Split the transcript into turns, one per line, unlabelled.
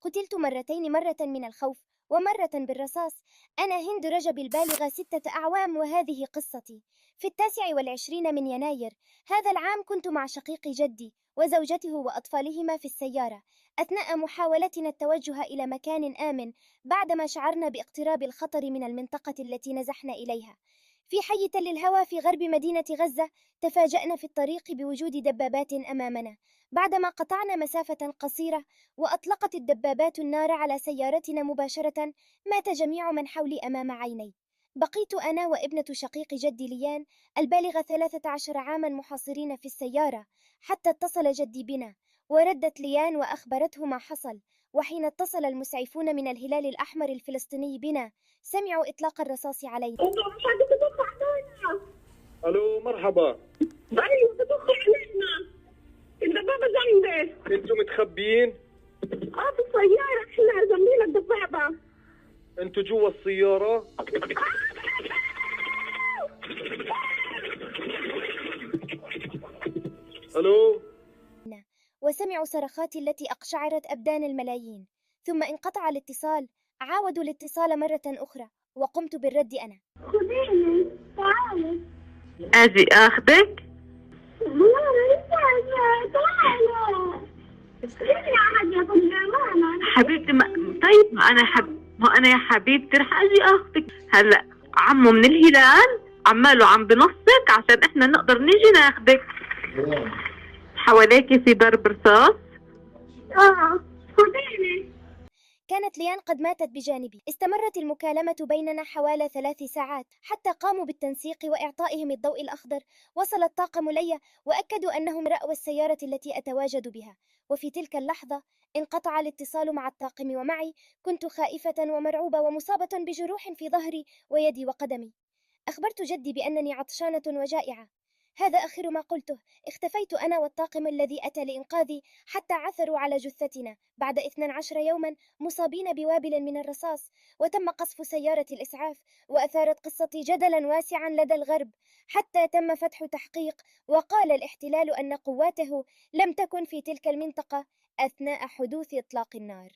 قتلت مرتين، مرة من الخوف ومرة بالرصاص. أنا هند رجب البالغة 6 أعوام، وهذه قصتي. في 29 من يناير هذا العام كنت مع شقيق جدي وزوجته وأطفالهما في السيارة أثناء محاولتنا التوجه إلى مكان آمن، بعدما شعرنا باقتراب الخطر من المنطقة التي نزحنا إليها. في حي تل الهوى في غرب مدينة غزة تفاجأنا في الطريق بوجود دبابات أمامنا. بعدما قطعنا مسافة قصيرة وأطلقت الدبابات النار على سيارتنا مباشرة، مات جميع من حولي أمام عيني. بقيت أنا وابنة شقيق جدي ليان البالغة 13 عاما محاصرين في السيارة حتى اتصل جدي بنا، وردت ليان وأخبرته ما حصل. وحين اتصل المسعفون من الهلال الأحمر الفلسطيني بنا سمعوا إطلاق الرصاص علينا.
الو مرحبا.
ايوه بتدخل علينا الدبابه جنبي.
انتوا متخبيين؟
في السياره احنا جنبينا الدبابه.
انتوا جوا السيارة؟ الو.
وسمعوا صرخاتي التي أقشعرت أبدان الملايين، ثم انقطع الاتصال. عاودوا الاتصال مرة أخرى وقمت بالرد أنا.
خذيني تعالي.
أجي أخذك؟ حبيبتي طيب ما أنا يا حبيبتي رح أجي أخذك. هلا عمو من الهلال عماله عم بنصك عشان إحنا نقدر نيجي ناخذك. حواليكي في ضرب رصاص؟
خذيني.
كانت ليان قد ماتت بجانبي. استمرت المكالمة بيننا حوالي 3 ساعات حتى قاموا بالتنسيق وإعطائهم الضوء الأخضر. وصل الطاقم لي وأكدوا أنهم رأوا السيارة التي أتواجد بها. وفي تلك اللحظة انقطع الاتصال مع الطاقم ومعي. كنت خائفة ومرعوبة ومصابة بجروح في ظهري ويدي وقدمي. أخبرت جدي بأنني عطشانة وجائعة. هذا آخر ما قلته. اختفيت أنا والطاقم الذي أتى لإنقاذي حتى عثروا على جثتنا بعد 12 يوما مصابين بوابل من الرصاص. وتم قصف سيارة الإسعاف، وأثارت قصتي جدلا واسعا لدى الغرب حتى تم فتح تحقيق، وقال الاحتلال أن قواته لم تكن في تلك المنطقة أثناء حدوث إطلاق النار.